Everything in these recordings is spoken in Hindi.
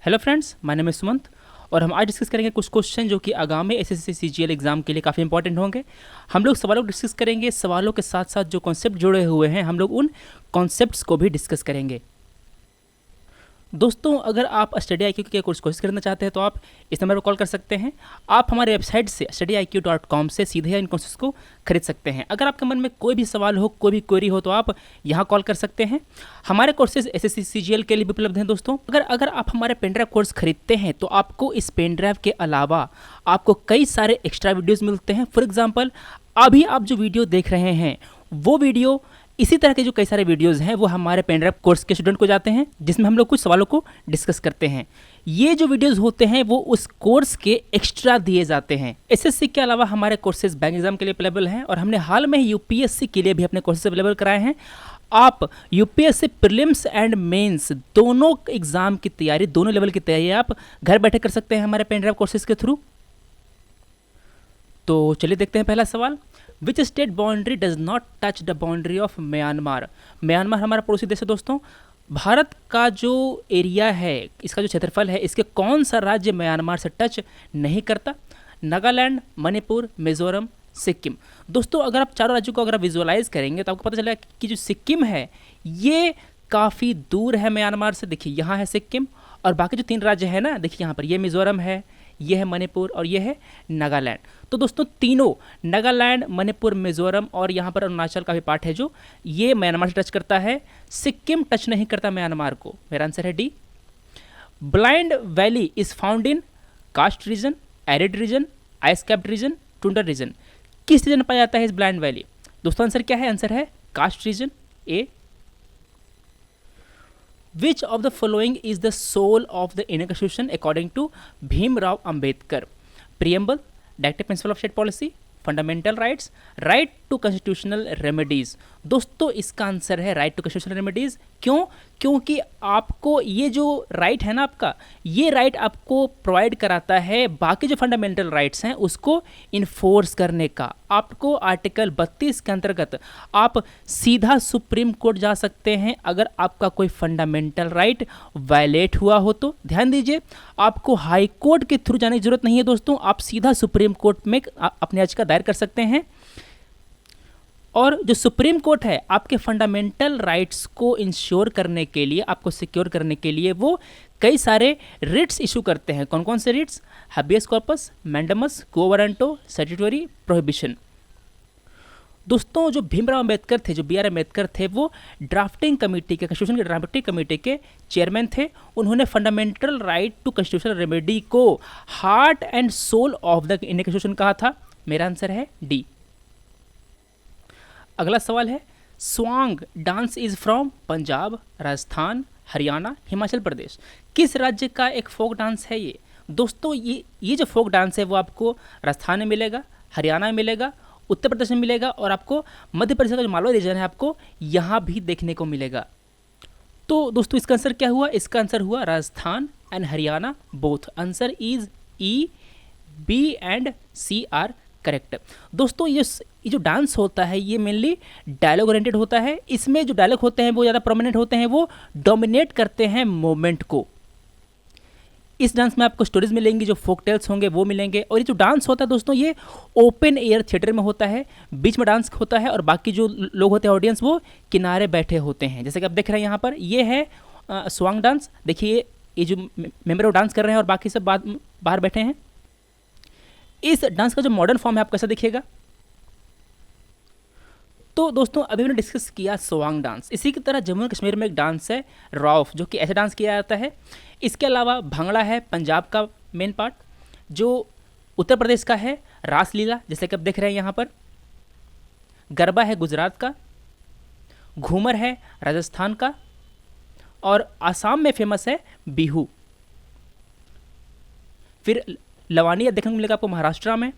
Hello friends, my name is Sumant और हम आज डिस्कस करेंगे कुछ क्वेश्चन जो कि आगामी एसएससी सीजीएल एग्जाम के लिए काफ़ी इंपॉर्टेंट होंगे। हम लोग सवालों को डिस्कस करेंगे, सवालों के साथ साथ जो कॉन्सेप्ट जुड़े हुए हैं हम लोग उन कॉन्सेप्ट्स को भी डिस्कस करेंगे। दोस्तों, अगर आप स्टडी IQ के कोर्स कोर्स करना चाहते हैं तो आप इस नंबर पर कॉल कर सकते हैं। आप हमारे वेबसाइट से studiiq.com से सीधे इन कोर्सेज को खरीद सकते हैं। अगर आपके मन में कोई भी सवाल हो, कोई भी क्वेरी हो तो आप यहाँ कॉल कर सकते हैं। हमारे कोर्सेज SSC CGL के लिए भी उपलब्ध हैं। दोस्तों, अगर आप हमारे पेनड्राइव कोर्स खरीदते हैं तो आपको इस पेनड्राइव के अलावा आपको कई सारे एक्स्ट्रा वीडियोज़ मिलते हैं। फॉर एग्जाम्पल, अभी आप जो वीडियो देख रहे हैं वो वीडियो इसी तरह के जो कई सारे वीडियोज़ हैं वो हमारे पेनड्राइव कोर्स के स्टूडेंट को जाते हैं, जिसमें हम लोग कुछ सवालों को डिस्कस करते हैं। ये जो वीडियोज़ होते हैं वो उस कोर्स के एक्स्ट्रा दिए जाते हैं। SSC के अलावा हमारे कोर्सेज बैंक एग्जाम के लिए अवेलेबल हैं और हमने हाल में ही UPSC के लिए भी अपने कोर्सेज अवेलेबल कराए हैं। आप UPSC प्रीलिम्स एंड मेंस दोनों एग्जाम की तैयारी, दोनों लेवल की तैयारी आप घर बैठे कर सकते हैं हमारे पेनड्राइव कोर्सेज के थ्रू। तो चलिए देखते हैं पहला सवाल। Which state boundary does not touch the boundary of Myanmar? Myanmar हमारा पड़ोसी देश है। दोस्तों, भारत का जो एरिया है, इसका जो क्षेत्रफल है, इसके कौन सा राज्य म्यांमार से टच नहीं करता? नागालैंड, मणिपुर, मिजोरम, सिक्किम। दोस्तों, अगर आप चारों राज्यों को अगर आप विजुअलाइज करेंगे तो आपको पता चलेगा कि जो सिक्किम है ये काफ़ी दूर है म्यांमार से। देखिए यहाँ है सिक्किम और बाकी जो 3 राज्य है ना, देखिए यहाँ पर ये मिजोरम है, ये है मणिपुर और ये है नागालैंड। तो दोस्तों, तीनों नागालैंड, मणिपुर, मिजोरम और यहाँ पर अरुणाचल का भी पार्ट है जो ये म्यांमार से टच करता है। सिक्किम टच नहीं करता म्यांमार को। मेरा आंसर है D. Blind valley is found in karst region, arid region, ice capped region, tundra region. किस रीजन में पाया जाता है इस ब्लाइंड वैली? दोस्तों, आंसर क्या है? आंसर है karst region, A. Which of the following is the soul of the Indian Constitution according to Bhimrao Ambedkar? Preamble, Directive Principle of State Policy, Fundamental Rights, Right to Constitutional Remedies। दोस्तों, इसका आंसर है राइट टू कंस्टिट्यूशनल रेमेडीज़। क्यों? क्योंकि आपको ये जो राइट है ना आपका, ये राइट आपको प्रोवाइड कराता है बाकी जो फंडामेंटल राइट्स हैं उसको इन्फोर्स करने का। आपको आर्टिकल 32 के अंतर्गत आप सीधा सुप्रीम कोर्ट जा सकते हैं अगर आपका कोई फंडामेंटल राइट वायलेट हुआ हो तो। ध्यान दीजिए, आपको हाई कोर्ट के थ्रू जाने की जरूरत नहीं है। दोस्तों, आप सीधा सुप्रीम कोर्ट में अपनी याचिका दायर कर सकते हैं और जो सुप्रीम कोर्ट है आपके फंडामेंटल राइट्स को इंश्योर करने के लिए, आपको सिक्योर करने के लिए वो कई सारे रिट्स इशू करते हैं। कौन कौन से रिट्स? हैबियस कॉर्पस, मैंडेमस, क्वो वारंटो, स्टैट्यूटरी प्रोहिबिशन। दोस्तों, जो भीमराव अंबेडकर थे, जो BR अम्बेडकर थे, वो ड्राफ्टिंग कमेटी के, कंस्टिट्यूशन के ड्राफ्टिंग कमेटी के चेयरमैन थे। उन्होंने fundamental right to constitutional remedy को heart and soul of the Indian constitution कहा था। मेरा आंसर है डी। अगला सवाल है, Swang dance is from Punjab, Rajasthan, Haryana, Himachal Pradesh. किस राज्य का एक फोक डांस है ये? दोस्तों, ये जो फोक डांस है वो आपको राजस्थान में मिलेगा, हरियाणा में मिलेगा, उत्तर प्रदेश में मिलेगा और आपको मध्य प्रदेश का जो मालवा रीजन है आपको यहाँ भी देखने को मिलेगा। तो दोस्तों, इसका आंसर क्या हुआ? इसका आंसर हुआ Rajasthan and Haryana both. Answer is E, B and C are correct. दोस्तों, ये जो डांस होता है ये मेनली डायलॉग ओरिएंटेड होता है। इसमें जो डायलॉग होते हैं वो ज़्यादा प्रोमिनेंट होते हैं, वो डोमिनेट करते हैं मोमेंट को। इस डांस में आपको स्टोरीज मिलेंगी, जो फोक टेल्स होंगे वो मिलेंगे। और ये जो डांस होता है दोस्तों, ये ओपन एयर थिएटर में होता है, बीच में डांस होता है और बाकी जो लोग होते हैं ऑडियंस वो किनारे बैठे होते हैं। जैसे कि आप देख रहे हैं यहाँ पर, ये है स्वांग डांस। देखिए, ये जो मेंबर डांस कर रहे हैं और बाकी सब बाहर बैठे हैं। इस डांस का जो मॉडर्न फॉर्म है आप कैसा दिखेगा? तो दोस्तों, अभी मैंने डिस्कस किया स्वांग डांस। इसी की तरह जम्मू कश्मीर में एक डांस है रॉफ, जो कि ऐसे डांस किया जाता है। इसके अलावा भांगड़ा है पंजाब का मेन पार्ट, जो उत्तर प्रदेश का है रासलीला, जैसे कि आप देख रहे हैं यहाँ पर। गरबा है गुजरात का, घूमर है राजस्थान का और आसाम में फेमस है बिहू। फिर लवानी देखने को मिलेगा आपको महाराष्ट्र में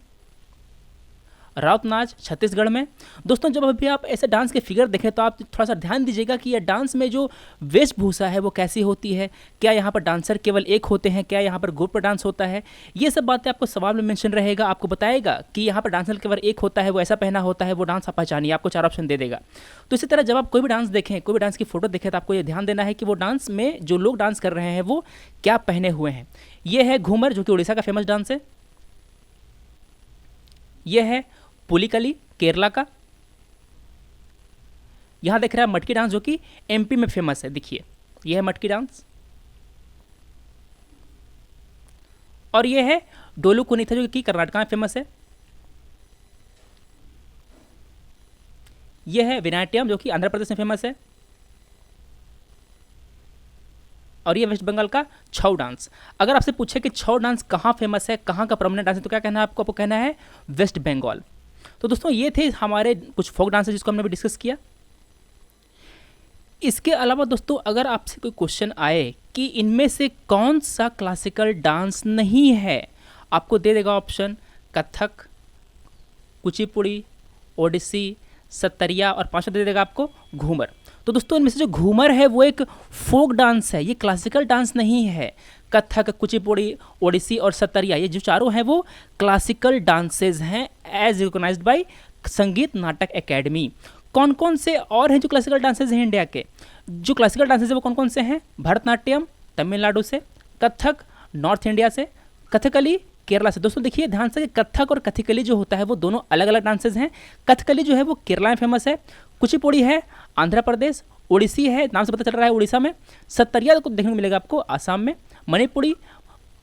राउत नाच छत्तीसगढ़ में। दोस्तों जब अभी आप ऐसे डांस के फिगर देखें तो आप थोड़ा सा ध्यान दीजिएगा कि यह डांस में जो वेशभूषा है वो कैसी होती है, क्या यहाँ पर डांसर केवल एक होते हैं, क्या यहाँ पर ग्रुप पर डांस होता है, ये सब बातें आपको सवाल में मेंशन रहेगा, आपको बताएगा कि यहाँ पर डांसर केवल एक होता है, वो ऐसा पहना होता है, वो डांस आप पहचानिए, आपको 4 ऑप्शन दे देगा। तो इसी तरह जब आप कोई भी डांस देखें, कोई भी डांस की फोटो देखें तो आपको ये ध्यान देना है कि वो डांस में जो लोग डांस कर रहे हैं वो क्या पहने हुए हैं। ये है घूमर जो कि उड़ीसा का फेमस डांस है। यह है पुलिकली केरला का। यहां देख रहे हैं मटकी डांस जो कि एमपी में फेमस है, देखिए यह है मटकी डांस। और यह है डोलू कुनीथा जो कि कर्नाटक में फेमस है। यह है विनाट्यम जो कि आंध्र प्रदेश में फेमस है। और ये वेस्ट बंगाल का छऊ डांस। अगर आपसे पूछे कि छऊ डांस कहाँ फेमस है, कहाँ का परमानेंट डांस है, तो क्या कहना है आपको कहना है वेस्ट बंगाल। तो दोस्तों ये थे हमारे कुछ फोक डांस जिसको हमने भी डिस्कस किया। इसके अलावा दोस्तों अगर आपसे कोई क्वेश्चन आए कि इनमें से कौन सा क्लासिकल डांस नहीं है, आपको दे देगा ऑप्शन कथक, कुचिपुड़ी, ओडिसी, सत्तरिया और 5वां दे देगा आपको घूमर। तो दोस्तों इनमें से जो घूमर है वो एक फोक डांस है, ये क्लासिकल डांस नहीं है। कथक, कुचिपुड़ी, ओडिसी और सत्तरिया ये जो चारों हैं वो क्लासिकल डांसेज हैं एज रिकॉग्नाइज्ड बाय संगीत नाटक एकेडमी। कौन कौन से और हैं जो क्लासिकल डांसेज हैं इंडिया के? जो क्लासिकल डांसेज है वो कौन कौन से हैं? भरतनाट्यम तमिलनाडु से, कथक नॉर्थ इंडिया से, कथकली केरला से। दोस्तों देखिए ध्यान से, कथक और कथकली जो होता है वो दोनों अलग अलग डांसेज हैं। कथकली जो है वो केरला में फेमस है, कुचिपुड़ी है आंध्र प्रदेश, ओडिसी है नाम से पता चल रहा है उड़ीसा में, सत्तरिया को देखने को मिलेगा आपको आसाम में, मणिपुरी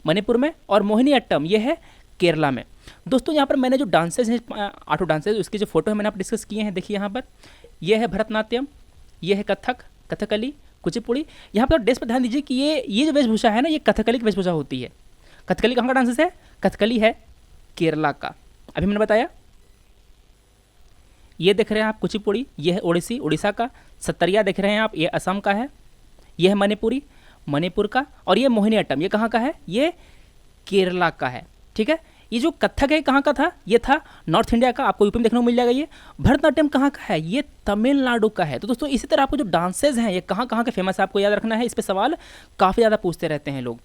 मणिपुर में और मोहिनीअट्टम ये है केरला में। दोस्तों यहाँ पर मैंने जो डांसेज हैं 8 डांसेज उसकी जो फोटो है मैंने आप डिस्कस किए हैं, देखिए यहाँ पर ये है भरतनाट्यम, ये है कथक, कथकली, कुचिपुड़ी। यहाँ पर ड्रेस पर ध्यान दीजिए कि ये जो वेशभूषा है ना ये कथकली की वेशभूषा होती है। कथकली कहाँ का डांसेस है? कथकली है केरला का, अभी मैंने बताया। ये देख रहे हैं आप कुचिपुड़ी, ये है ओडिसी उड़ीसा का, सत्तरिया देख रहे हैं आप ये असम का है, ये है मणिपुरी मणिपुर का, और ये मोहिनीअट्टम ये कहाँ का है? ये केरला का है। ठीक है, ये जो कथक है कहाँ का था? ये था नॉर्थ इंडिया का, आपको यूपी में देखने को मिल जाएगा। ये भरतनाट्यम कहाँ का है? ये तमिलनाडु का है। तो दोस्तों इसी तरह आपको जो डांसेज हैं ये कहाँ कहाँ के फेमस है आपको याद रखना है, इस पर सवाल काफ़ी ज़्यादा पूछते रहते हैं लोग।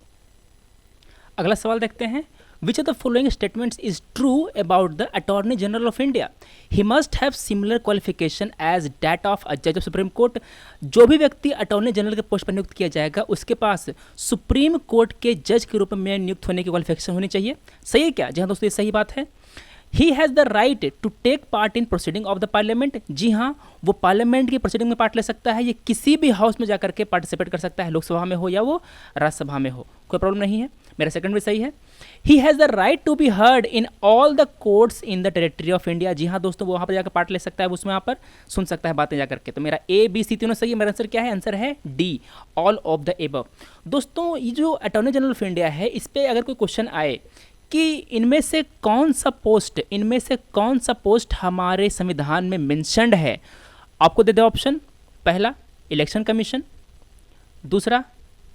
अगला सवाल देखते हैं, Which of the following statements is true about the Attorney General of India? He must have similar qualification as that of a judge of Supreme Court. जो भी व्यक्ति अटॉर्नी जनरल के पोस्ट पर नियुक्त किया जाएगा उसके पास सुप्रीम कोर्ट के जज के रूप में नियुक्त होने की क्वालिफिकेशन होनी चाहिए। सही है क्या? जी हाँ दोस्तों ये सही बात है। He has the right to take part in proceeding of the parliament. जी हाँ, वो पार्लियामेंट की प्रोसीडिंग में पार्ट ले सकता है, ये किसी भी हाउस में जाकर के पार्टिसिपेट कर सकता है, लोकसभा में हो या वो राज्यसभा में हो, कोई प्रॉब्लम नहीं है। मेरा सेकंड भी सही है। He has the right to be heard in all the courts in the territory of India. जी हाँ दोस्तों, वो वहाँ पर जाकर पार्ट ले सकता है, उसमें यहाँ पर सुन सकता है बातें जाकर के। तो मेरा ए बी सी तीनों सही है। मेरा आंसर क्या है? आंसर है D, all of the above. दोस्तों ये जो अटॉर्नी जनरल ऑफ इंडिया है इस पर अगर कोई क्वेश्चन आए कि इनमें से कौन सा पोस्ट हमारे संविधान में मेंशन्ड है, आपको दे दे ऑप्शन। पहला इलेक्शन कमीशन, दूसरा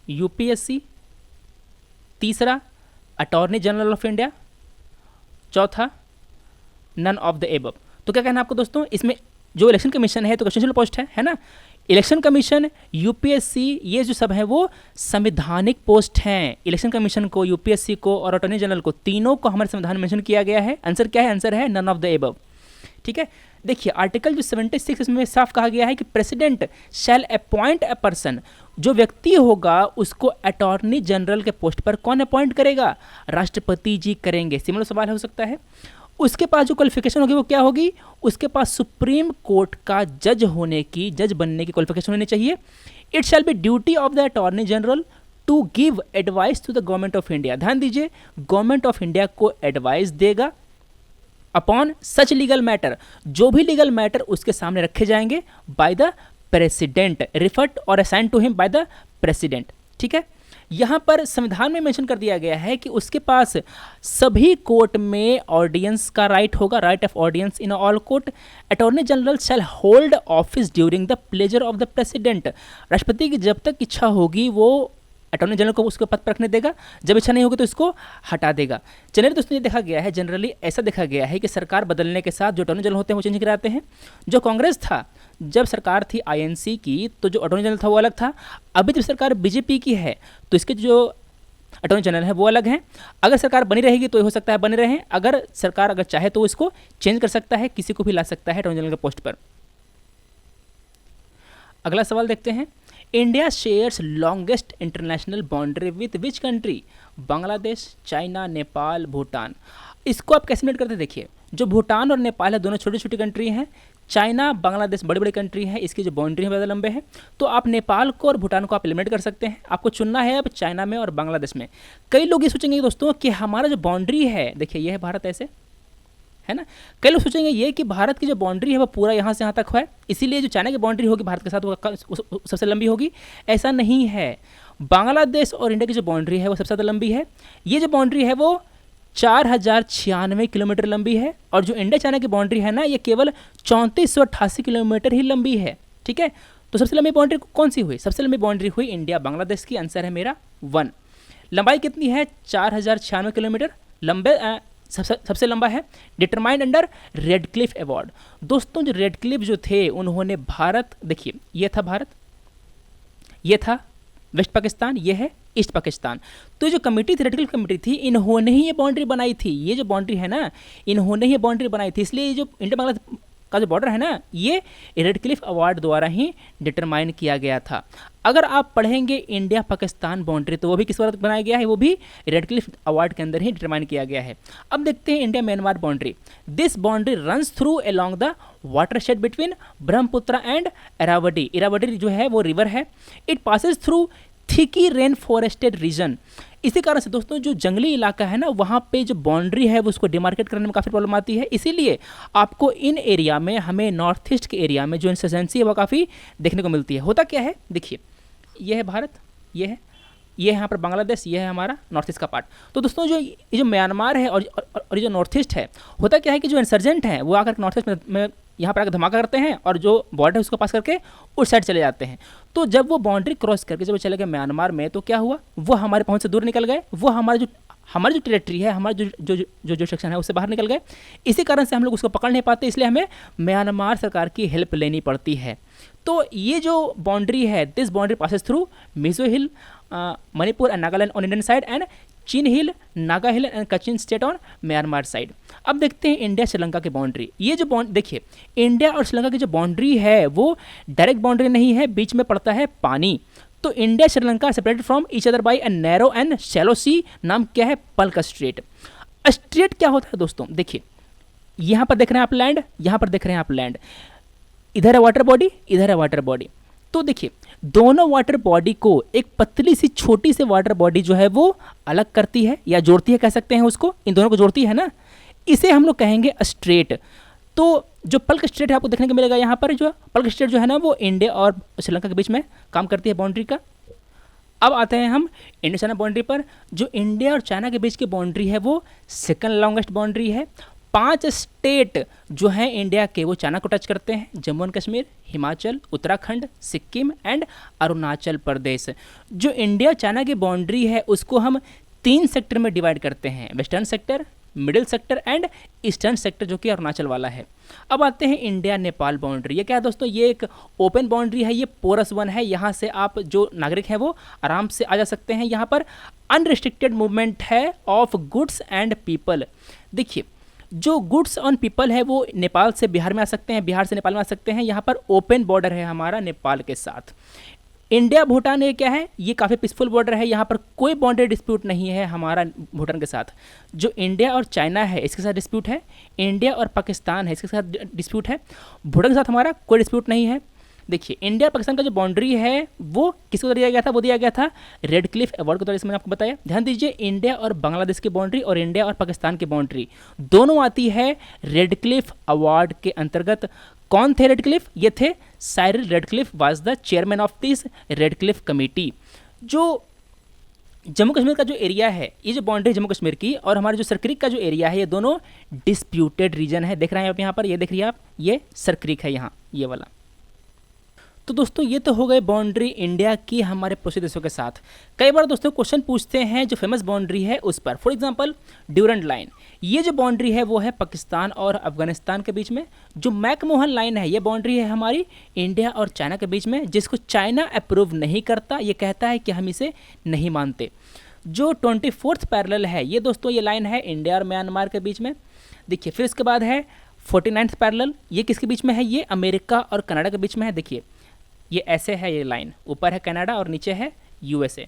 यूपीएससी, तीसरा अटॉर्नी जनरल ऑफ इंडिया, चौथा नन ऑफ द एबव। तो क्या कहना है आपको दोस्तों? इसमें जो इलेक्शन कमीशन है तो कॉन्स्टिट्यूशनल पोस्ट है ना। इलेक्शन कमीशन, यूपीएससी ये जो सब है वो संवैधानिक पोस्ट हैं। इलेक्शन कमीशन को, यूपीएससी को और अटॉर्नी जनरल को, तीनों को हमारे संविधान में मेंशन किया गया है। आंसर क्या है? आंसर है नन ऑफ द एबव। ठीक है, देखिए आर्टिकल जो 76 इसमें साफ कहा गया है कि president shall appoint a person, जो व्यक्ति होगा उसको अटॉर्नी जनरल के पोस्ट पर कौन अपॉइंट करेगा? राष्ट्रपति जी करेंगे। सिमिलर सवाल हो सकता है। उसके पास जो क्वालिफिकेशन होगी वो क्या होगी? उसके पास सुप्रीम कोर्ट का जज बनने की क्वालिफिकेशन होनी चाहिए। It shall be duty of the attorney general to give advice to the government of India. ध्यान दीजिए, गवर्नमेंट ऑफ इंडिया को एडवाइस देगा अपॉन सच लीगल मैटर, जो भी लीगल मैटर उसके सामने रखे जाएंगे बाय द प्रेसिडेंट, रिफर्ड और assign to him by the president. ठीक है, यहाँ पर संविधान में मेंशन कर दिया गया है कि उसके पास सभी कोर्ट में ऑडियंस का राइट होगा, right of audience in all court. Attorney general shall hold office during the pleasure of the president. राष्ट्रपति की जब तक इच्छा होगी वो अटॉर्नी जनरल को उसके पद पर रखने देगा, जब इच्छा नहीं होगी तो इसको हटा देगा। जनरली दोस्तों ये देखा गया है, जनरली ऐसा देखा गया है कि सरकार बदलने के साथ जो अटॉर्नी जनरल होते हैं वो चेंज कराते हैं। जो कांग्रेस था, जब सरकार थी आईएनसी की, तो जो अटॉर्नी जनरल था वो अलग था। अभी जब सरकार बीजेपी की है तो इसके जो अटॉर्नी जनरल है वो अलग हैं। अगर सरकार बनी रहेगी तो हो सकता है बने रहें, अगर सरकार अगर चाहे तो इसको चेंज कर सकता है, किसी को भी ला सकता है अटॉर्नी जनरल के पोस्ट पर। अगला सवाल देखते हैं, India shares longest international boundary with which country? Bangladesh, China, Nepal, Bhutan. इसको आप कैसे मेट करते हैं? देखिए, जो भूटान और नेपाल है दोनों छोटी छोटी कंट्री हैं, चाइना, बांग्लादेश बड़ी बड़ी कंट्री है, इसकी जो बाउंड्री है ज़्यादा लंबे हैं। तो आप नेपाल को और भूटान को आप एलिमिनेट कर सकते हैं। आपको चुनना है अब चाइना में और बांग्लादेश में। कई लोग ये सोचेंगे दोस्तों कि हमारा जो बाउंड्री है, देखिए ये है भारत, ऐसे है ना। कई लोग सोचेंगे ये कि भारत की जो बाउंड्री है वो पूरा यहाँ से यहाँ तक है, इसीलिए जो चाइना की बाउंड्री होगी भारत के साथ वो सबसे लंबी होगी। ऐसा नहीं है, बांग्लादेश और इंडिया की जो बाउंड्री है वो सबसे ज़्यादा लंबी है। ये जो बाउंड्री है वो 4096 किलोमीटर लंबी है, और जो इंडिया चाइना की बाउंड्री है ना, ये केवल 3488 किलोमीटर ही लंबी है। ठीक है, तो सबसे लंबी बाउंड्री कौन सी हुई? सबसे लंबी बाउंड्री हुई इंडिया बांग्लादेश की। आंसर है मेरा 1। लंबाई कितनी है? 4096 किलोमीटर लंबे सबसे लंबा है। Determined under Radcliffe award. दोस्तों जो रेडक्लिफ जो थे उन्होंने भारत, देखिए ये था भारत, ये था वेस्ट पाकिस्तान, ये है ईस्ट पाकिस्तान। तो जो कमेटी थी, रेडक्लिफ कमेटी थी, इन्होंने ही ये बाउंड्री बनाई थी। ये जो बाउंड्री है ना, इन्होंने ही बाउंड्री बनाई थी, इसलिए ये जो इंडिया बांग्लादेश का जो बॉर्डर है ना, ये रेडक्लिफ अवार्ड द्वारा ही डिटरमाइन किया गया था। अगर आप पढ़ेंगे इंडिया पाकिस्तान बाउंड्री तो वो भी किस द्वारा बनाया गया है? वो भी रेडक्लिफ अवार्ड के अंदर ही डिटरमाइन किया गया है। अब देखते हैं India Myanmar boundary. This boundary runs through along the watershed between Brahmaputra and Irrawaddy. Irrawaddy जो है वो रिवर है। It passes through thickly rain forested region. इसी कारण से दोस्तों जो जंगली इलाका है ना, वहाँ पे जो बाउंड्री है वो उसको डिमार्केट करने में काफ़ी प्रॉब्लम आती है। इसीलिए आपको इन एरिया में, हमें नॉर्थ ईस्ट के एरिया में जो इंसर्जेंसी है वो काफ़ी देखने को मिलती है। होता क्या है, देखिए ये है भारत, ये है यहाँ पर बांग्लादेश, ये है हमारा नॉर्थ ईस्ट का पार्ट। तो दोस्तों जो ये जो म्यांमार है और ये जो नॉर्थ ईस्ट है, होता क्या है कि जो इंसर्जेंट हैं वो आकर नॉर्थ ईस्ट में यहाँ पर आकर धमाका करते हैं और जो बॉर्डर है उसको पास करके उस साइड चले जाते हैं। तो जब वो बाउंड्री क्रॉस करके जब वो चले गए म्यांमार में, तो क्या हुआ, वो हमारे पहुंच से दूर निकल गए, वो हमारी जो टेरिटरी है, हमारा जो सेक्शन है उससे बाहर निकल गए। इसी कारण से हम लोग उसको पकड़ नहीं पाते, इसलिए हमें म्यांमार सरकार की हेल्प लेनी पड़ती है। तो ये जो बाउंड्री है, this boundary passes through Mizo hill, Manipur and Nagaland on Indian side and Chin hill, Naga hill and Kachin state on Myanmar side. अब देखते हैं इंडिया श्रीलंका की बाउंड्री। ये जो देखिए इंडिया और श्रीलंका की जो बाउंड्री है वो डायरेक्ट बाउंड्री नहीं है, बीच में पड़ता है पानी। तो India Sri Lanka separated from each other by a narrow and shallow sea. नाम क्या है? पल्क स्ट्रेट। स्ट्रेट क्या होता है दोस्तों? देखिए यहाँ पर देख रहे हैं आप लैंड, यहाँ पर देख रहे हैं आप लैंड, इधर है वाटर बॉडी, इधर है वाटर बॉडी। तो देखिए दोनों वाटर बॉडी को एक पतली सी छोटी सी वाटर बॉडी जो है वो अलग करती है या जोड़ती है, कह सकते हैं उसको, इन दोनों को जोड़ती है ना, इसे हम लोग कहेंगे स्ट्रेट। तो जो पल्क स्ट्रेट है आपको देखने को मिलेगा यहाँ पर, जो पल्क स्ट्रेट जो है ना वो इंडिया और श्रीलंका के बीच में काम करती है बाउंड्री का। अब आते हैं हम इंडिया चाइना बाउंड्री पर। जो इंडिया और चाइना के बीच की बाउंड्री है वो सेकंड लॉन्गेस्ट बाउंड्री है। 5 स्टेट जो हैं इंडिया के वो चाइना को टच करते हैं, जम्मू एंड कश्मीर, हिमाचल, उत्तराखंड, सिक्किम एंड अरुणाचल प्रदेश। जो इंडिया चाइना की बाउंड्री है उसको हम 3 सेक्टर में डिवाइड करते हैं, western sector, middle sector and eastern sector जो कि अरुणाचल वाला है। अब आते हैं इंडिया नेपाल बाउंड्री। ये क्या है दोस्तों? ये एक ओपन बाउंड्री है, ये पोरस 1 है। यहाँ से आप जो नागरिक हैं वो आराम से आ जा सकते हैं। यहाँ पर अनरिस्ट्रिक्टेड मूवमेंट है ऑफ गुड्स एंड पीपल। देखिए जो गुड्स ऑन पीपल है वो नेपाल से बिहार में आ सकते हैं, बिहार से नेपाल में आ सकते हैं। यहाँ पर ओपन बॉर्डर है हमारा नेपाल के साथ। इंडिया भूटान ये क्या है? ये काफ़ी पीसफुल बॉर्डर है, यहाँ पर कोई बाउंड्री डिस्प्यूट नहीं है हमारा भूटान के साथ। जो इंडिया और चाइना है इसके साथ डिस्प्यूट है, इंडिया और पाकिस्तान है इसके साथ डिस्प्यूट है, भूटान के साथ हमारा कोई डिस्प्यूट नहीं है। देखिए इंडिया पाकिस्तान का जो बाउंड्री है वो किसको दिया गया था? वो दिया गया था रेडक्लिफ अवार्ड के द्वारा, इसमें आपको बताया। ध्यान दीजिए इंडिया और बांग्लादेश की बाउंड्री और इंडिया और पाकिस्तान की बाउंड्री दोनों आती है रेडक्लिफ अवार्ड के अंतर्गत। कौन थे रेडक्लिफ? ये थे Cyril Radcliffe was the chairman of this Radcliffe committee. जो जम्मू कश्मीर का जो एरिया है, ये जो बाउंड्री जम्मू कश्मीर की और हमारे जो सरक्रिक का जो एरिया है, ये दोनों डिस्प्यूटेड रीजन है। देख रहे हैं आप यहाँ पर, ये देख रही है आप, ये सरक्रिक है यहाँ, ये वाला। तो दोस्तों ये तो हो गई बाउंड्री इंडिया की हमारे पड़ोसी देशों के साथ। कई बार दोस्तों क्वेश्चन पूछते हैं जो फेमस बाउंड्री है उस पर, फॉर एग्जांपल ड्यूरेंट लाइन, ये जो बाउंड्री है वो है पाकिस्तान और अफगानिस्तान के बीच में। जो मैकमोहन लाइन है ये बाउंड्री है हमारी इंडिया और चाइना के बीच में, जिसको चाइना अप्रूव नहीं करता, ये कहता है कि हम इसे नहीं मानते। जो 24th पैरेलल है ये दोस्तों ये लाइन है इंडिया और म्यांमार के बीच में। देखिए फिर इसके बाद है 49th पैरेलल, ये किसके बीच में है, ये अमेरिका और कनाडा के बीच में है। देखिए ये ऐसे है, ये लाइन ऊपर है कनाडा और नीचे है यूएसए।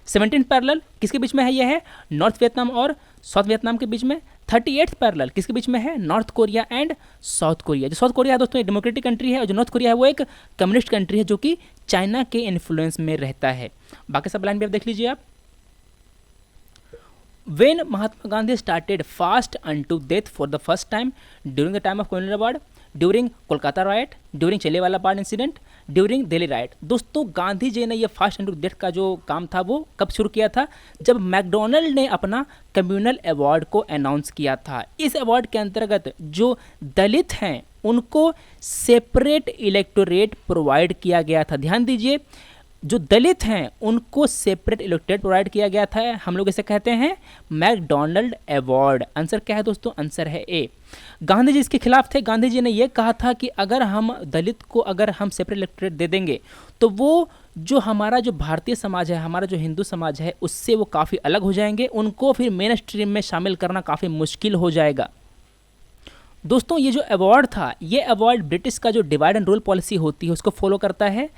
17th पैरेलल किसके बीच में है, ये है नॉर्थ वियतनाम और साउथ वियतनाम के बीच में। 38th पैरेलल किसके बीच में है, north Korea and south Korea. जो साउथ कोरिया है दोस्तों एक डेमोक्रेटिक कंट्री है और जो नॉर्थ कोरिया है वो एक कम्युनिस्ट कंट्री है जो कि चाइना के इन्फ्लुएंस में रहता है। बाकी सब लाइन भी आप देख लीजिए आप। When Mahatma Gandhi started fast unto death for the first time, during the time of colonial war, during Kolkata riot, during Jallianwala Bagh incident, during Delhi riot। दोस्तों गांधी जी ने ये फास्ट अंटू डेथ का जो काम था वो कब शुरू किया था, जब मैकडोनल्ड ने अपना कम्युनल अवार्ड को अनाउंस किया था। इस अवार्ड के अंतर्गत जो दलित हैं उनको सेपरेट इलेक्टोरेट प्रोवाइड किया गया था। ध्यान दीजिए, जो दलित हैं उनको सेपरेट इलेक्टोरेट प्रोवाइड किया गया था। हम लोग इसे कहते हैं मैकडोनल्ड अवार्ड। आंसर क्या है दोस्तों, आंसर है ए। गांधी जी इसके खिलाफ थे। गांधी जी ने यह कहा था कि अगर हम दलित को अगर हम सेपरेट इलेक्टोरेट दे देंगे तो वो जो हमारा जो भारतीय समाज है, हमारा जो हिंदू समाज है, उससे वो काफ़ी अलग हो जाएंगे, उनको फिर मेन स्ट्रीम में शामिल करना काफ़ी मुश्किल हो जाएगा। दोस्तों ये जो अवार्ड था, ये अवार्ड ब्रिटिश का जो डिवाइड एंड रूल पॉलिसी होती है उसको फॉलो करता है।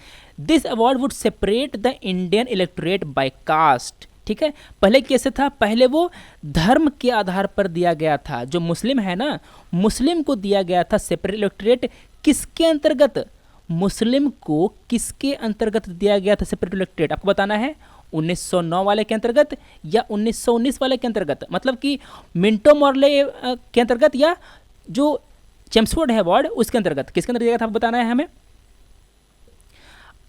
This award would separate the Indian electorate by caste. ठीक है, पहले कैसे था, पहले वो धर्म के आधार पर दिया गया था। जो मुस्लिम है ना, मुस्लिम को दिया गया था सेपरेट इलेक्टोरेट। किसके अंतर्गत, मुस्लिम को किसके अंतर्गत दिया गया था सेपरेट इलेक्टोरेट, आपको बताना है 1909 वाले के अंतर्गत या 1919 वाले के अंतर्गत, मतलब कि मिंटो मॉर्ले के अंतर्गत या जो चेम्सफोर्ड है अवार्ड उसके अंतर्गत, किसके अंदर दिया गया था आपको बताना है हमें।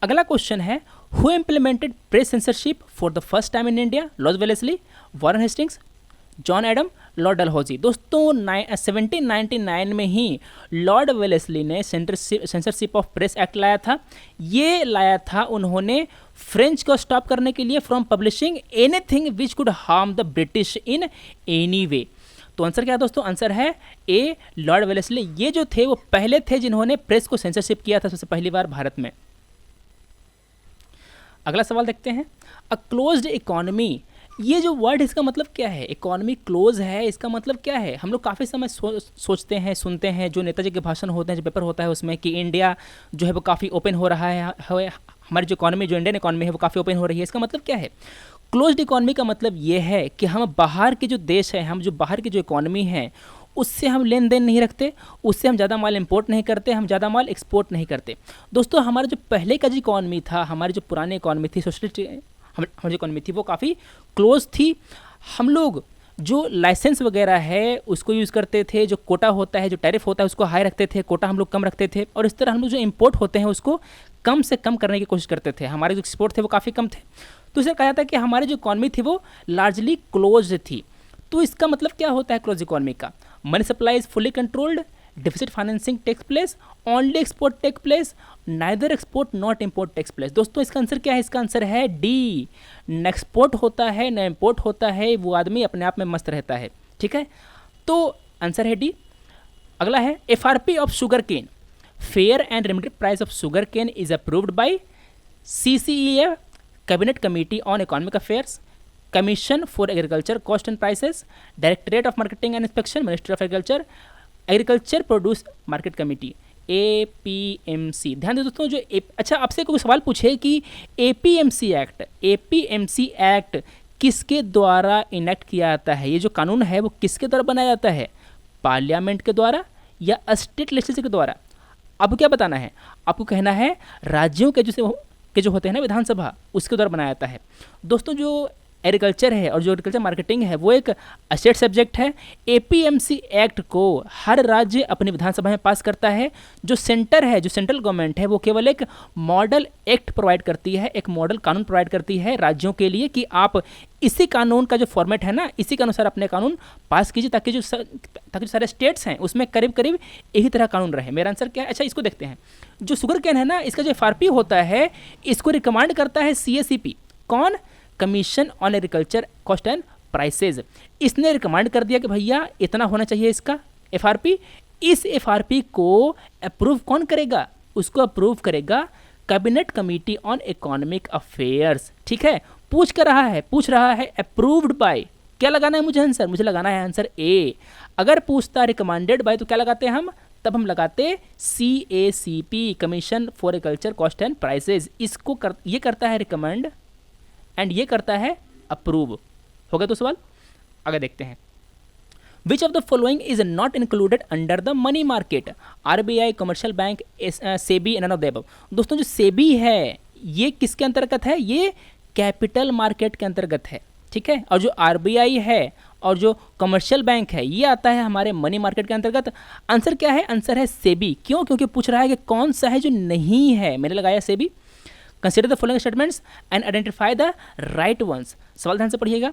अगला क्वेश्चन है, who implemented press censorship for the first time in India, Lord Wellesley, Warren Hastings, John Adam, Lord Dalhousie. दोस्तों 1799 में ही लॉर्ड वेलेस्ली ने सेंसरशिप ऑफ प्रेस एक्ट लाया था। ये लाया था उन्होंने फ्रेंच को स्टॉप करने के लिए from publishing anything which could harm the British in any way. तो आंसर क्या है दोस्तों, आंसर है ए, लॉर्ड वेलेस्ली। ये जो थे वो पहले थे जिन्होंने प्रेस को सेंसरशिप किया था सबसे पहली बार भारत में। अगला सवाल देखते हैं, अ क्लोज्ड इकोनॉमी, ये जो वर्ड इसका मतलब क्या है, इकोनॉमी क्लोज है, इसका मतलब क्या है। हम लोग काफ़ी समय सोचते हैं, सुनते हैं, जो नेताजी के भाषण होते हैं, जो पेपर होता है उसमें कि इंडिया जो है वो काफ़ी ओपन हो रहा है, हमारी जो इकोनॉमी, जो इंडियन इकोनॉमी है वो काफ़ी ओपन हो रही है। इसका मतलब क्या है, क्लोज्ड इकोनॉमी का मतलब ये है कि हम बाहर के जो देश हैं, हम जो बाहर की जो इकोनॉमी है उससे हम लेन देन नहीं रखते, उससे हम ज़्यादा माल इंपोर्ट नहीं करते, हम ज़्यादा माल एक्सपोर्ट नहीं करते। दोस्तों हमारा जो पहले का जो इकोनॉमी था, हमारी जो पुरानी इकोनॉमी थी, सोशलिस्ट हमारी जो इकोनॉमी थी वो काफ़ी क्लोज थी। हम लोग जो लाइसेंस वगैरह है उसको यूज़ करते थे, जो कोटा होता है, जो टैरिफ होता है उसको हाई रखते थे, कोटा हम लोग कम रखते थे, और इस तरह हम लोग जो इंपोर्ट होते हैं उसको कम से कम करने की कोशिश करते थे। हमारे जो एक्सपोर्ट थे वो काफ़ी कम थे, तो इसे कहा जाता है कि हमारी जो इकॉनमी थी वो लार्जली क्लोज थी। तो इसका मतलब क्या होता है क्लोज इकॉनमी का, money supply is fully controlled, deficit financing takes place, only export take place, neither export not import takes place. दोस्तों इसका आंसर क्या है, इसका आंसर है डी, न एक्सपोर्ट होता है न इम्पोर्ट होता है, वो आदमी अपने आप में मस्त रहता है। ठीक है, तो आंसर है डी। अगला है, FRP of sugar cane, fair and limited price of sugar cane is approved by CCEA, cabinet committee on economic affairs, commission for agriculture cost and prices, directorate of marketing and inspection, ministry of agriculture, agriculture produce market committee, APMC। ध्यान दें दोस्तों, जो अच्छा आपसे कोई सवाल पूछे कि APMC एक्ट किसके द्वारा इनेक्ट किया जाता है, ये जो कानून है वो किसके द्वारा बनाया जाता है, पार्लियामेंट के द्वारा या स्टेट लेजिस्लेचर के द्वारा। आपको क्या बताना है, आपको कहना है राज्यों के जो होते हैं ना विधानसभा, उसके द्वारा बनाया जाता है। दोस्तों जो एग्रीकल्चर है और जो एग्रीकल्चर मार्केटिंग है वो एक स्टेट सब्जेक्ट है। एपीएमसी एक्ट को हर राज्य अपनी विधानसभा में पास करता है। जो सेंटर है, जो सेंट्रल गवर्नमेंट है, वो केवल एक मॉडल एक्ट प्रोवाइड करती है, एक मॉडल कानून प्रोवाइड करती है राज्यों के लिए कि आप इसी कानून का जो फॉर्मेट है ना, इसी के अनुसार अपने कानून पास कीजिए, ताकि जो सारे स्टेट्स हैं उसमें करीब करीब यही तरह कानून रहे। मेरा आंसर क्या है? अच्छा, इसको देखते हैं। जो शुगर कैन है ना, इसका जो एफआरपी होता है, इसको रिकमेंड करता है सीएसीपी। कौन? Commission on agriculture cost and prices. इसने रिकमेंड कर दिया कि भैया इतना होना चाहिए इसका एफआरपी। इस एफआरपी को अप्रूव कौन करेगा? उसको अप्रूव करेगा cabinet committee on economic affairs. ठीक है, पूछ रहा है अप्रूव्ड बाय। क्या लगाना है मुझे आंसर? मुझे लगाना है आंसर ए। अगर पूछता रिकमेंडेड बाय तो क्या लगाते हैं हम? तब हम लगाते CACP, commission for agriculture cost and prices. इसको ये करता है रिकमेंड एंड ये करता है अप्रूव। हो गया तो सवाल। आगे देखते हैं। Which of the following is not included under the money market? RBI, commercial bank, SEBI, none of the above. दोस्तों, जो सेबी है ये किसके अंतर्गत है? ये कैपिटल मार्केट के अंतर्गत है। ठीक है, और जो RBI है और जो कमर्शियल बैंक है ये आता है हमारे मनी मार्केट के अंतर्गत। आंसर क्या है? आंसर है सेबी। क्यों? क्योंकि पूछ रहा है कि कौन सा है जो नहीं है। मैंने लगाया SEBI. Consider the following statements and identify the right ones. सवाल ध्यान से पढ़िएगा।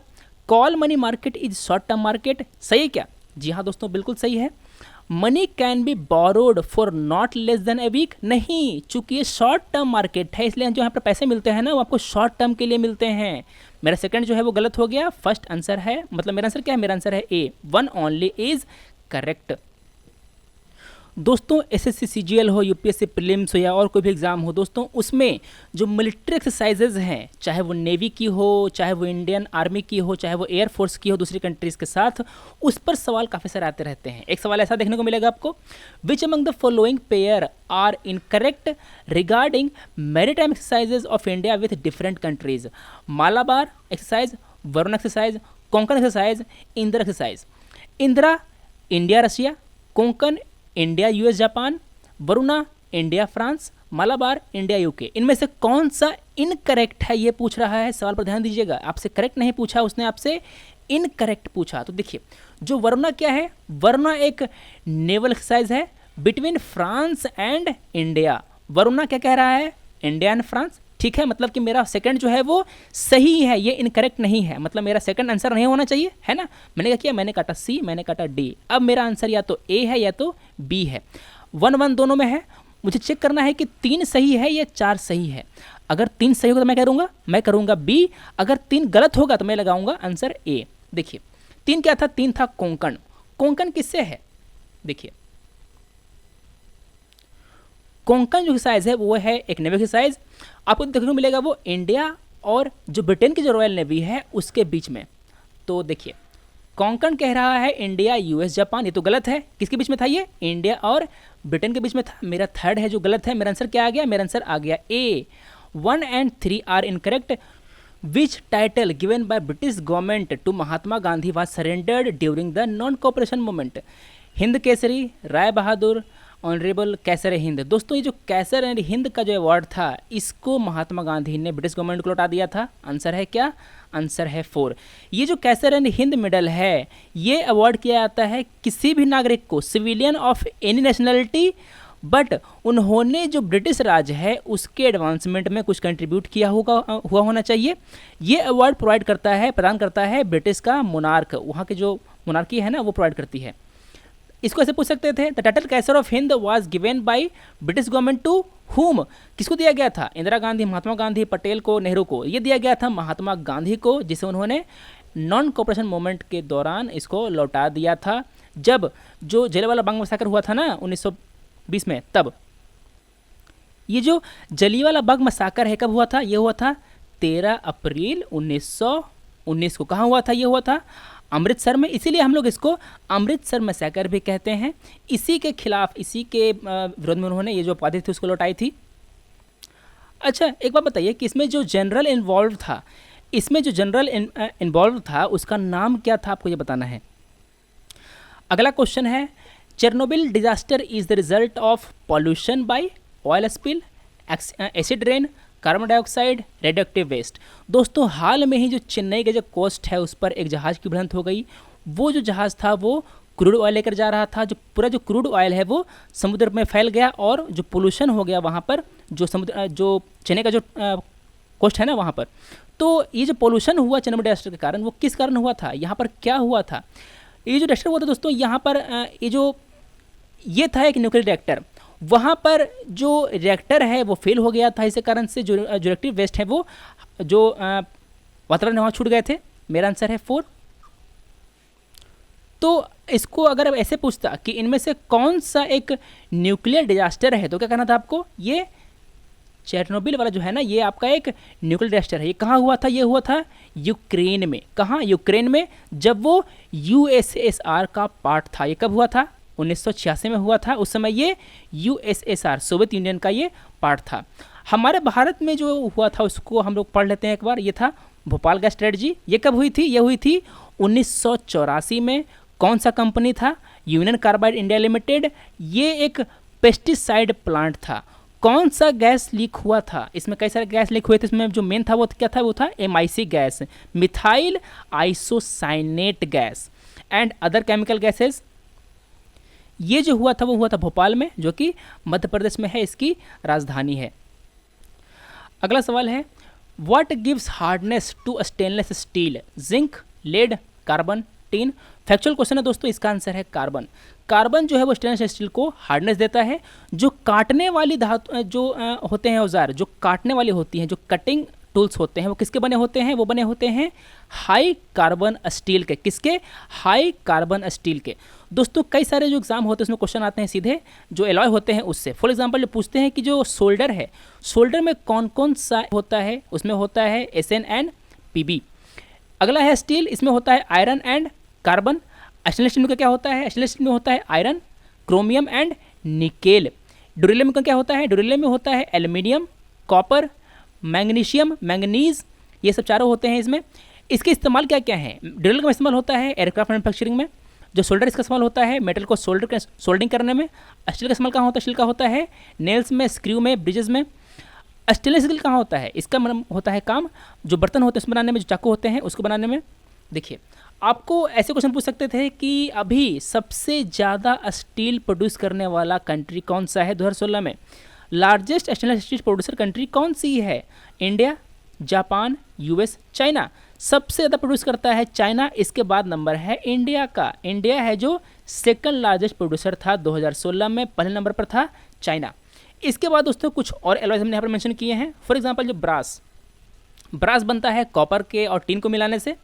Call money market is short term market. सही है क्या? जी हाँ दोस्तों, बिल्कुल सही है। Money can be borrowed for not less than a week. नहीं, चूंकि ये शॉर्ट टर्म मार्केट है इसलिए जो यहाँ पर पैसे मिलते हैं ना वो आपको शॉर्ट टर्म के लिए मिलते हैं। मेरा सेकंड जो है वो गलत हो गया। फर्स्ट आंसर है, मतलब मेरा आंसर क्या है? मेरा आंसर है ए, वन ओनली इज करेक्ट। दोस्तों, SSC CGL हो, UPSC प्रीलिम्स हो या और कोई भी एग्ज़ाम हो दोस्तों, उसमें जो मिलिट्री एक्सरसाइजेज हैं, चाहे वो नेवी की हो, चाहे वो इंडियन आर्मी की हो, चाहे वो एयरफोर्स की हो दूसरी कंट्रीज़ के साथ, उस पर सवाल काफ़ी सारे आते रहते हैं। एक सवाल ऐसा देखने को मिलेगा आपको, which among the following pair are incorrect regarding maritime exercises of India with different countries? Malabar exercise, Varun exercise, Konkan exercise, Indira exercise. Indira India Russia, Konkan India US Japan, Varuna India France, Malabar India UK। इनमें से कौन सा इनकरेक्ट है ये पूछ रहा है। सवाल पर ध्यान दीजिएगा। आपसे करेक्ट नहीं पूछा, उसने आपसे इनकरेक्ट पूछा। तो देखिए, जो वरुणा क्या है? वरुणा एक नेवल एक्सरसाइज है between France and India. Varuna क्या कह रहा है? India and France. ठीक है, मतलब कि मेरा सेकंड जो है वो सही है, ये इनकरेक्ट नहीं है। मतलब मेरा सेकंड आंसर नहीं होना चाहिए, है ना। मैंने क्या किया? मैंने काटा C, मैंने काटा D। अब मेरा आंसर या तो A है या तो B है। 1-1 दोनों में है। मुझे चेक करना है कि 3 सही है या 4 सही है। अगर 3 सही होगा तो मैं करूँगा B। अगर 3 गलत होगा तो मैं लगाऊंगा आंसर A। देखिए 3 क्या था? 3 था कोंकण। कोंकण किससे है? देखिए, कोंकण जो एक्सरसाइज है वो है एक नेवी एक्सरसाइज। आपको देखने को मिलेगा वो इंडिया और जो ब्रिटेन की जो रॉयल नेवी है उसके बीच में। तो देखिए, कोंकण कह रहा है इंडिया US जापान, ये तो गलत है। किसके बीच में था ये? इंडिया और ब्रिटेन के बीच में था। मेरा थर्ड है जो गलत है। मेरा आंसर क्या आ गया? मेरा आंसर आ गया A। 1 and 3 are incorrect. Which title given by British government to Mahatma Gandhi was surrendered during the non cooperation movement? Hind Kesari, Rai Bahadur, honourable Kaiser Hind. दोस्तों, ये जो कैसर एंड हिंद का जो अवार्ड था इसको महात्मा गांधी ने ब्रिटिश गवर्नमेंट को लौटा दिया था। आंसर है क्या? आंसर है 4। ये जो कैसर एंड हिंद मेडल है ये अवार्ड किया जाता है किसी भी नागरिक को, civilian of any nationality, but उन्होंने जो ब्रिटिश राज है उसके एडवांसमेंट में कुछ कंट्रीब्यूट किया हुआ होना चाहिए। ये अवार्ड प्रोवाइड करता है, प्रदान करता है ब्रिटिश का मोनार्क, वहाँ के जो मोनार्की है ना वो प्रोवाइड करती है। इसको ऐसे पूछ सकते थे, the title Kaiser of Hind was given by British government to whom? किसको दिया गया था? इंदिरा गांधी, महात्मा गांधी, पटेल को, नेहरू को। ये दिया गया था महात्मा गांधी को, जिसे उन्होंने नॉन कोऑपरेशन मूवमेंट के दौरान इसको लौटा दिया था। जब जो जलियांवाला बाग मैसाकर हुआ था ना 1920 में, तब ये जो जलियांवाला बाग मैसाकर है कब हुआ था? ये हुआ था 13 अप्रैल 1919 को। कहाँ हुआ था? ये हुआ था अमृतसर में। इसीलिए हम लोग इसको अमृतसर मैसाकर भी कहते हैं। इसी के खिलाफ, इसी के विरोध में उन्होंने ये जो उपाधि थी उसको लौटाई थी। अच्छा, एक बात बताइए कि इसमें जो जनरल इन्वॉल्व था, उसका नाम क्या था? आपको ये बताना है। अगला क्वेश्चन है, Chernobyl disaster is the result of pollution by oil spill, acid rain, carbon dioxide, radioactive waste. दोस्तों हाल में ही जो चेन्नई के जो कोस्ट है उस पर एक जहाज़ की भिड़ंत हो गई। वो जो जहाज़ था वो क्रूड ऑयल लेकर जा रहा था। जो पूरा जो क्रूड ऑयल है वो समुद्र में फैल गया और जो पोल्यूशन हो गया वहाँ पर, जो समुद्र जो चेन्नई का जो कोस्ट है ना वहाँ पर। तो ये जो पोल्यूशन हुआ चेन्नई डिजास्टर के कारण, वो किस कारण हुआ था, यहाँ पर क्या हुआ था? ये जो डिजास्टर हुआ था दोस्तों, यहाँ पर ये था एक न्यूक्लियर रिएक्टर। वहाँ पर जो रिएक्टर है वो फेल हो गया था, इसी कारण से जो रिएक्टिव वेस्ट है वो जो वातावरण वहाँ छूट गए थे। मेरा आंसर है 4। तो इसको अगर अब ऐसे पूछता कि इनमें से कौन सा एक न्यूक्लियर डिजास्टर है, तो क्या कहना था आपको? ये चेरनोबिल वाला जो है ना, ये आपका एक न्यूक्लियर डिजास्टर है। ये कहाँ हुआ था? ये हुआ था यूक्रेन में। कहाँ? यूक्रेन में, जब वो यूएसएसआर का पार्ट था। ये कब हुआ था? 1986 में हुआ था। उस समय ये यूएसएसआर, सोवियत यूनियन का ये पार्ट था। हमारे भारत में जो हुआ था उसको हम लोग पढ़ लेते हैं एक बार। ये था भोपाल गैस ट्रेजेडी। ये कब हुई थी? ये हुई थी 1984 में। कौन सा कंपनी था? Union carbide India limited. ये एक पेस्टिसाइड प्लांट था। कौन सा गैस लीक हुआ था? इसमें कई सारे गैस लीक हुए थे। इसमें जो मेन था वो क्या था? वो था MIC gas, methyl isocyanate gas, and other chemical gases. ये जो हुआ था वो हुआ था भोपाल में, जो कि मध्य प्रदेश में है, इसकी राजधानी है। अगला सवाल है, what gives hardness to stainless steel? Zinc, lead, carbon, tin. Factual question है दोस्तों, इसका आंसर है कार्बन। कार्बन जो है वो स्टेनलेस स्टील को हार्डनेस देता है। जो काटने वाली धातु जो होते हैं औजार, जो काटने वाली होती हैं, जो कटिंग टूल्स होते हैं, वो किसके बने होते हैं? वो बने होते हैं हाई कार्बन स्टील के। किसके? हाई कार्बन स्टील के। दोस्तों कई सारे जो एग्जाम होते हैं उसमें क्वेश्चन आते हैं सीधे जो एलॉय होते हैं उससे। फॉर एग्जांपल जो पूछते हैं कि जो सोल्डर है, सोल्डर में कौन कौन सा होता है? उसमें होता है SN एंड PB। अगला है स्टील, इसमें होता है iron and carbon. Stainless steel में क्या होता है? स्टेनलेस स्टील में होता है आयरन, क्रोमियम एंड निकेल। ड्यूरेलियम में क्या होता है? ड्यूरेलियम में होता है एल्यूमिनियम, कॉपर, मैग्नीशियम, मैंगनीज। ये सब चारों होते हैं इसमें। इसके इस्तेमाल क्या क्या है? ड्यूरेलियम का इस्तेमाल होता है एयरक्राफ्ट मैन्युफैक्चरिंग में। जो सोल्डर इसका इस्तेमाल होता है मेटल को सोल्डिंग करने में। स्टील का इस्तेमाल कहाँ होता है? स्टील का होता है नेल्स में, स्क्रू में, ब्रिजेस में। स्टेनलेस स्टील कहाँ होता है? इसका मतलब होता है काम जो बर्तन होते हैं उसमें बनाने में, जो चाकू होते हैं उसको बनाने में। देखिए आपको ऐसे क्वेश्चन पूछ सकते थे कि अभी सबसे ज़्यादा स्टील प्रोड्यूस करने वाला कंट्री कौन सा है 2016 में? Largest stainless steel producer country कौन सी है? India, Japan, US, China. सबसे ज़्यादा प्रोड्यूस करता है चाइना, इसके बाद नंबर है इंडिया का। इंडिया है जो सेकंड लार्जेस्ट प्रोड्यूसर था 2016 में, पहले नंबर पर था चाइना। इसके बाद दोस्तों कुछ और एलॉयज हमने यहाँ पर मेंशन किए हैं। फॉर एग्जांपल जो ब्रास बनता है कॉपर के और टिन को मिलाने से,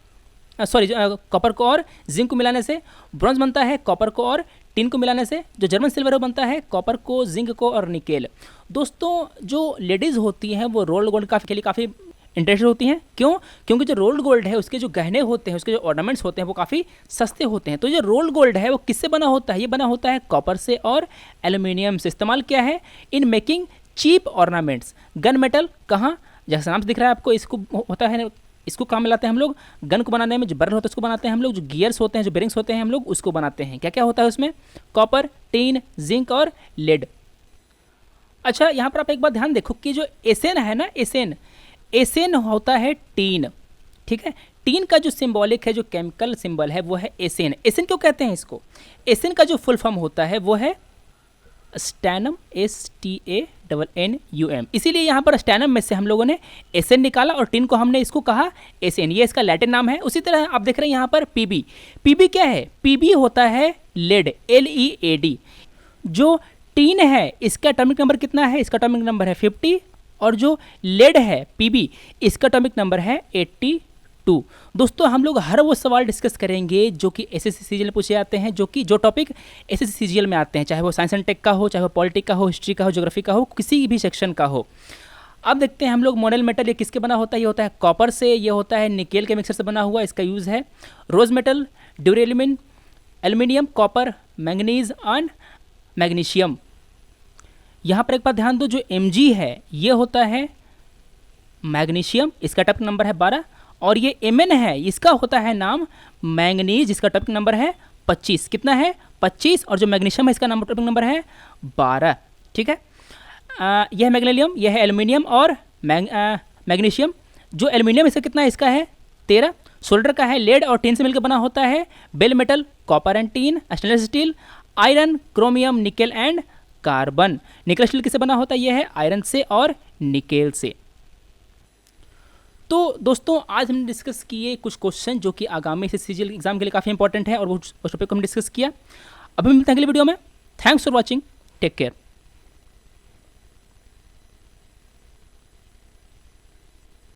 कॉपर को और जिंक को मिलाने से। ब्रॉन्ज बनता है कॉपर को और टिन को मिलाने से। जो जर्मन सिल्वर बनता है कॉपर को, जिंक को और निकेल। दोस्तों जो लेडीज़ होती हैं वो रोल्ड गोल्ड के लिए काफ़ी इंटरेस्टेड होती हैं। क्यों? क्योंकि जो रोल्ड गोल्ड है उसके जो गहने होते हैं, उसके जो ऑर्नामेंट्स होते हैं वो काफ़ी सस्ते होते हैं। तो जो रोल्ड गोल्ड है वो किससे बना होता है? ये बना होता है कॉपर से और एल्यूमिनियम से। इस्तेमाल क्या है? In making cheap ornaments. Gun metal कहाँ? जैसा नाम से दिख रहा है आपको, इसको होता है, इसको काम में लाते हैं हम लोग गन को बनाने में। जो बर्नर होता है उसको बनाते हैं हम लोग। जो गियर्स होते हैं, जो बेरिंग्स होते हैं, हम लोग उसको बनाते हैं। क्या क्या होता है उसमें? कॉपर, टिन, जिंक और लेड। अच्छा यहाँ पर आप एक बात ध्यान देखो कि जो एसेन है ना, एसेन होता है टीन। ठीक है, टीन का जो सिंबॉलिक है, जो केमिकल सिंबल है वो है एसेन। एसेन क्यों कहते हैं इसको? एसेन का जो फुल फॉर्म होता है वो है स्टैनम, STANNUM। इसीलिए यहाँ पर स्टैनम में से हम लोगों ने एसेन निकाला और टिन को हमने इसको कहा एसेन। ये इसका लैटिन नाम है। उसी तरह आप देख रहे हैं यहाँ पर PB क्या है? PB होता है लेड, LEAD। जो टीन है इसका एटॉमिक नंबर कितना है? इसका एटॉमिक नंबर है 50। और जो लेड है PB, इसका एटॉमिक नंबर है 82। दोस्तों हम लोग हर वो सवाल डिस्कस करेंगे जो कि SSC CGL में पूछे जाते हैं, जो टॉपिक SSC CGL में आते हैं, चाहे वो साइंस एंड टेक का हो, चाहे वो पॉलिटिक का हो, हिस्ट्री का हो, ज्योग्राफी का हो, किसी भी सेक्शन का हो। अब देखते हैं हम लोग मोनल मेटल ये किसके बना होता है? ये होता है कॉपर से, ये होता है निकेल के मिक्सर से बना हुआ। इसका यूज़ है rose metal, duralumin, aluminium, copper, manganese and magnesium. यहाँ पर एक बात ध्यान दो, जो Mg है ये होता है मैग्नीशियम, इसका टॉपिक नंबर है 12। और ये Mn है, इसका होता है नाम मैंगनीज, इसका टॉपिक नंबर है 25। कितना है? 25। और जो मैग्नीशियम है इसका टॉपिक नंबर है 12। ठीक है, यह है मैग्नीशियम, यह है एल्यूमिनियम और मैग्नीशियम। जो एल्यूमिनियम इसका कितना है, इसका है 13। सोल्डर का है लेड और टीन से मिलकर बना होता है। Bell metal copper and tin. Stainless steel iron chromium nickel and carbon. Nickel steel किससे बना होता है, यह है आयरन से और निकेल से। तो दोस्तों आज हमने डिस्कस किए कुछ क्वेश्चन जो कि आगामी सीजीएल एग्जाम के लिए काफ़ी इंपॉर्टेंट है और उस टॉपिक को हम डिस्कस किया। अभी मिलते हैं अगली वीडियो में। Thanks for watching, take care.